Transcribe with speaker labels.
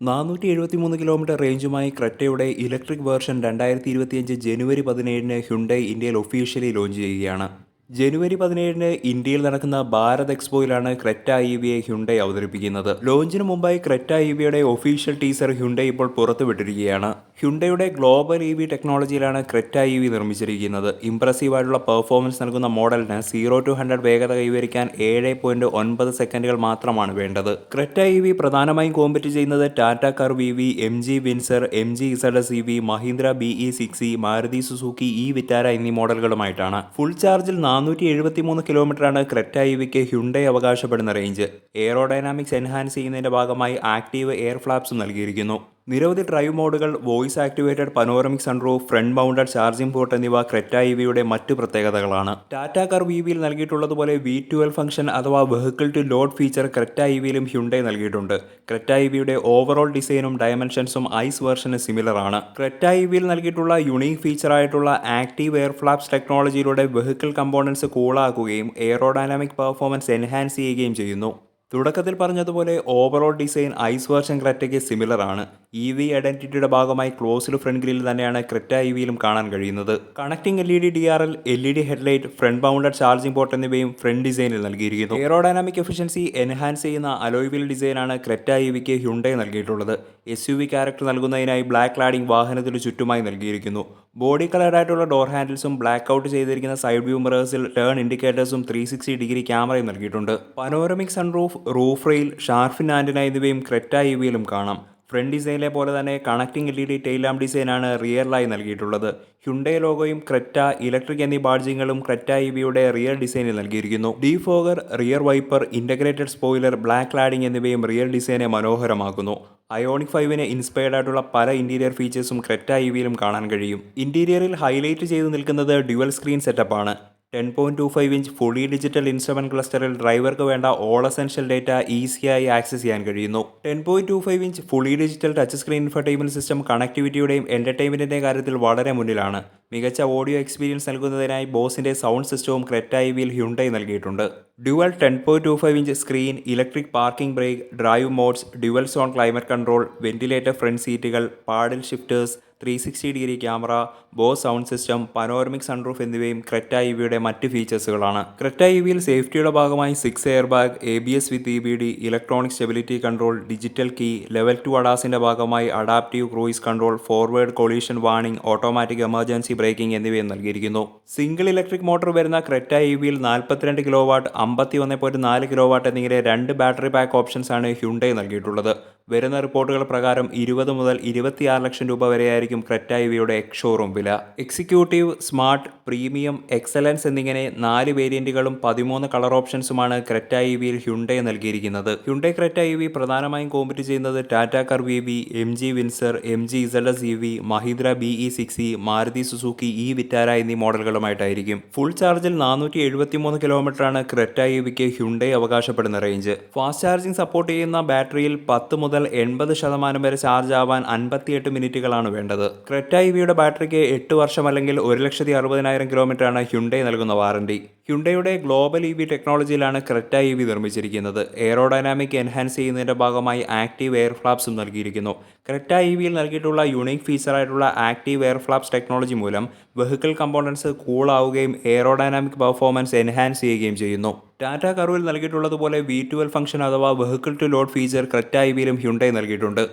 Speaker 1: 473 kilometre റേഞ്ചുമായി ക്രെറ്റയുടെ electric version 2025 ജനുവരി 17-ന് Hyundai ഇന്ത്യയിൽ officially launch ചെയ്യുകയാണ്. ജനുവരി 17-ന് ഇന്ത്യയിൽ നടക്കുന്ന ഭാരത് എക്സ്പോയിലാണ് ക്രെറ്റ ഇവിയെ ഹ്യുണ്ടായി അവതരിപ്പിക്കുന്നത്. ലോഞ്ചിന് മുമ്പായി ക്രെറ്റ ഇവിയുടെ ഒഫീഷ്യൽ ടീസർ ഹ്യുണ്ടായി ഇപ്പോൾ പുറത്തുവിട്ടിരിക്കുകയാണ്. ഹ്യുണ്ടായുടെ ഗ്ലോബൽ ഇവി ടെക്നോളജിയിലാണ് ക്രെറ്റ ഇവി നിർമ്മിച്ചിരിക്കുന്നത്. ഇംപ്രസീവായിട്ടുള്ള പെർഫോമൻസ് നൽകുന്ന മോഡലിന് 0-100 വേഗത കൈവരിക്കാൻ 7.9 സെക്കൻഡുകൾ മാത്രമാണ് വേണ്ടത്. ക്രെറ്റ ഇവി പ്രധാനമായും കോമ്പറ്റ് ചെയ്യുന്നത് Tata Curvv EV, MG Windsor, MG ZS EV, Mahindra BE6e, Maruti Suzuki Vitara എന്നീ മോഡലുകളുമായിട്ടാണ്. ഫുൾ ചാർജിൽ 473 കിലോമീറ്ററാണ് ക്രെറ്റ ഇവിക്ക് ഹ്യുണ്ടായി അവകാശപ്പെടുന്ന റേഞ്ച്. എയറോഡൈനാമിക്സ് എൻഹാൻസ് ചെയ്യുന്നതിന്റെ ഭാഗമായി ആക്റ്റീവ് എയർ ഫ്ലാപ്സും നൽകിയിരിക്കുന്നു. നിരവധി ഡ്രൈവ് മോഡുകൾ, voice activated panoramic sunroof, front mounted charging port എന്നിവ ക്രെറ്റ ഇവിയുടെ മറ്റു പ്രത്യേകതകളാണ്. ടാറ്റ കർവ് ഇവിയിൽ നൽകിയിട്ടുള്ളതുപോലെ V12 ഫംഗ്ഷൻ അഥവാ vehicle to load feature Creta ഇവിയിലും ഹ്യുണ്ടായി നൽകിയിട്ടുണ്ട്. ക്രെറ്റ ഇവിയുടെ ഓവറോൾ ഡിസൈനും ഡയമെൻഷൻസും ഐസ് വേർഷന് സിമിലർ ആണ്. ക്രെറ്റ ഇവിയിൽ നൽകിയിട്ടുള്ള യുണീക് ഫീച്ചറായിട്ടുള്ള ആക്റ്റീവ് എയർ ഫ്ലാപ്സ് ടെക്നോളജിയിലൂടെ വെഹിക്കിൾ കമ്പോണൻസ് കൂളാക്കുകയും എയറോഡൈനാമിക് പെർഫോമൻസ് എൻഹാൻസ് ചെയ്യുകയും ചെയ്യുന്നു. തുടക്കത്തിൽ പറഞ്ഞതുപോലെ ഓവറോൾ ഡിസൈൻ ഐസ് വേർഷൻ ക്രെറ്റയ്ക്ക് സിമിലർ ആണ്. EV ഐഡന്റിറ്റിയുടെ ഭാഗമായി ക്ലോസ്ഡ് ഫ്രണ്ട് ഗ്രിൽ തന്നെയാണ് ക്രെറ്റ ഇവിയിലും കാണാൻ കഴിയുന്നത്. Connecting LED DRL, LED headlight, front mounted charging port എന്നിവയും ഫ്രണ്ട് ഡിസൈനിൽ നൽകിയിരിക്കുന്നു. എയറോഡൈനാമിക് എഫിഷ്യൻസി എൻഹാൻസ് ചെയ്യുന്ന അലോയ് വീൽ ഡിസൈനാണ് ക്രെറ്റ ഇവിക്ക് ഹ്യുണ്ടായി നൽകിയിട്ടുള്ളത്. SUV ക്യാരക്ടർ നൽകുന്നതിനായി ബ്ലാക്ക് ക്ലാഡിംഗ് വാഹനത്തിനു ചുറ്റുമായി നൽകിയിരിക്കുന്നു. ബോഡി കളേർഡായിട്ടുള്ള ഡോർ ഹാൻഡിൽസും ബ്ലാക്ക് ഔട്ട് ചെയ്തിരിക്കുന്ന സൈഡ് വ്യൂ മിറേഴ്സിൽ ടേൺ ഇൻഡിക്കേറ്റേഴ്സും 360 ഡിഗ്രി ക്യാമറയും നൽകിയിട്ടുണ്ട്. Panoramic sunroof, roof rail, shark fin antenna എന്നിവയും ക്രെറ്റ ഇവിയിലും കാണാം. ഫ്രണ്ട് ഡിസൈനിലെ പോലെ തന്നെ കണക്റ്റിംഗ് LED ടെയിൽ ലാമ്പ് ഡിസൈനാണ് റിയറിലായി നൽകിയിട്ടുള്ളത്. ഹ്യുണ്ടായി ലോഗോയും ക്രെറ്റ ഇലക്ട്രിക് എന്നീ ബാഡ്ജിങ്ങുകളും ക്രെറ്റ ഇവിയുടെ റിയർ ഡിസൈനിൽ നൽകിയിരിക്കുന്നു. Defogger, rear wiper, integrated spoiler, black cladding എന്നിവയും റിയർ ഡിസൈനെ മനോഹരമാക്കുന്നു. അയോണിക് 5-ന് ഇൻസ്പയർഡ് ആയിട്ടുള്ള പല ഇന്റീരിയർ ഫീച്ചേഴ്സും ക്രെറ്റ ഇവിയിലും കാണാൻ കഴിയും. ഇന്റീരിയറിൽ ഹൈലൈറ്റ് ചെയ്ത് നിൽക്കുന്നത് ഡ്യുവൽ സ്ക്രീൻ സെറ്റപ്പാണ്. 10.25 ഇഞ്ച് ഫുള്ളി ഡിജിറ്റൽ ഇൻസ്ട്രുമെന്റ് ക്ലസ്റ്ററിൽ ഡ്രൈവർക്ക് വേണ്ട ഓൾ എസെൻഷ്യൽ ഡേറ്റ ഈസിയായി ആക്സസ് ചെയ്യാൻ കഴിയുന്നു. 10.25 inch fully digital touch screen infotainment system കണക്ടിവിറ്റിയുടെയും എന്റർടൈൻമെന്റിന്റെയും കാര്യത്തിൽ വളരെ മുന്നിലാണ്. മികച്ച ഓഡിയോ എക്സ്പീരിയൻസ് നൽകുന്നതിനായി ബോസിന്റെ സൗണ്ട് സിസ്റ്റവും ക്രെറ്റ ഇവിയിൽ ഹ്യുണ്ടായി നൽകിയിട്ടുണ്ട്. Dual 10.25 inch screen, electric parking brake, drive modes, dual zone climate control, ventilator front സീറ്റുകൾ, paddle shifters, 360 degree camera, Bose sound system, panoramic sunroof എന്നിവയും ക്രെറ്റ ഇവിയുടെ മറ്റ് ഫീച്ചേഴ്സുകളാണ്. ക്രെറ്റ ഇവിയിൽ സേഫ്റ്റിയുടെ ഭാഗമായി 6 air bag, ABS with EBD, electronic stability control, digital key, level 2 അഡാസിന്റെ ഭാഗമായി adaptive cruise control, forward collision warning, automatic emergency braking എന്നിവയും നൽകിയിരിക്കുന്നു. സിംഗിൾ ഇലക്ട്രിക് മോട്ടോർ വരുന്ന ക്രെറ്റ ഇവിയിൽ 42 കിലോവാട്ട്, 51.4 കിലോവാട്ട് എന്നിങ്ങനെ 2 ബാറ്ററി പാക്ക് ഓപ്ഷൻസ് ആണ് ഹ്യുണ്ടായി നൽകിയിട്ടുള്ളത്. വരുന്ന റിപ്പോർട്ടുകൾ പ്രകാരം 20 മുതൽ 26 ലക്ഷം രൂപ വരെയായിരിക്കും ക്രെറ്റ ഇവിയുടെ എക്സ്-ഷോറൂം വില. എക്സിക്യൂട്ടീവ്, സ്മാർട്ട്, പ്രീമിയം, എക്സലൻസ് എന്നിങ്ങനെ 4 വേരിയന്റുകളും 13 കളർ ഓപ്ഷൻസുമാണ് ക്രെറ്റ ഇവിയിൽ ഹ്യുണ്ടായി നൽകിയിരിക്കുന്നത്. ഹ്യുണ്ടായി ക്രെറ്റ ഇവി പ്രധാനമായും കോമ്പറ്റ് ചെയ്യുന്നത് Tata Curvv EV, MG Windsor, MG ZS EV, Mahindra BE6e, Maruti Suzuki Vitara എന്നീ മോഡലുകളുമായിട്ടായിരിക്കും. ഫുൾ ചാർജിൽ 473 കിലോമീറ്ററാണ് ക്രെറ്റ ഇവിക്ക് ഹ്യുണ്ടായി അവകാശപ്പെടുന്ന റേഞ്ച്. ഫാസ്റ്റ് ചാർജിംഗ് സപ്പോർട്ട് ചെയ്യുന്ന ബാറ്ററിയിൽ 10 മുതൽ 80% വരെ ചാർജ് ആവാൻ 58 മിനിറ്റുകളാണ് വേണ്ടത്. ക്രെറ്റ ഇവിയുടെ ബാറ്ററിക്ക് 8 വർഷം അല്ലെങ്കിൽ 1,60,000 കിലോമീറ്ററാണ് ഹ്യുണ്ടായി നൽകുന്ന വാറണ്ടി. ഹ്യുണ്ടായിയുടെ ഗ്ലോബൽ ഇവി ടെക്നോളജിയിലാണ് ക്രെറ്റ ഇവി നിർമ്മിച്ചിരിക്കുന്നത്. എയറോഡൈനാമിക് എൻഹാൻസ് ചെയ്യുന്നതിന്റെ ഭാഗമായി ആക്റ്റീവ് എയർ ഫ്ലാപ്സും നൽകിയിരിക്കുന്നു. ക്രെറ്റ ഇവിയിൽ നൽകിയിട്ടുള്ള യുണീക് ഫീച്ചറായിട്ടുള്ള ആക്റ്റീവ് എയർ ഫ്ലാപ്സ് ടെക്നോളജി മൂലം വെഹിക്കിൾ കമ്പോണൻസ് കൂളാവുകയും എയറോഡൈനാമിക് പെർഫോമൻസ് എൻഹാൻസ് ചെയ്യുകയും ചെയ്യുന്നു. ടാറ്റ കർവിൽ നൽകിയിട്ടുള്ളതുപോലെ V12 ഫംഗ്ഷൻ അഥവാ vehicle to load feature Creta ഇവിയിലും ഹ്യുണ്ടായി നൽകിയിട്ടുണ്ട്.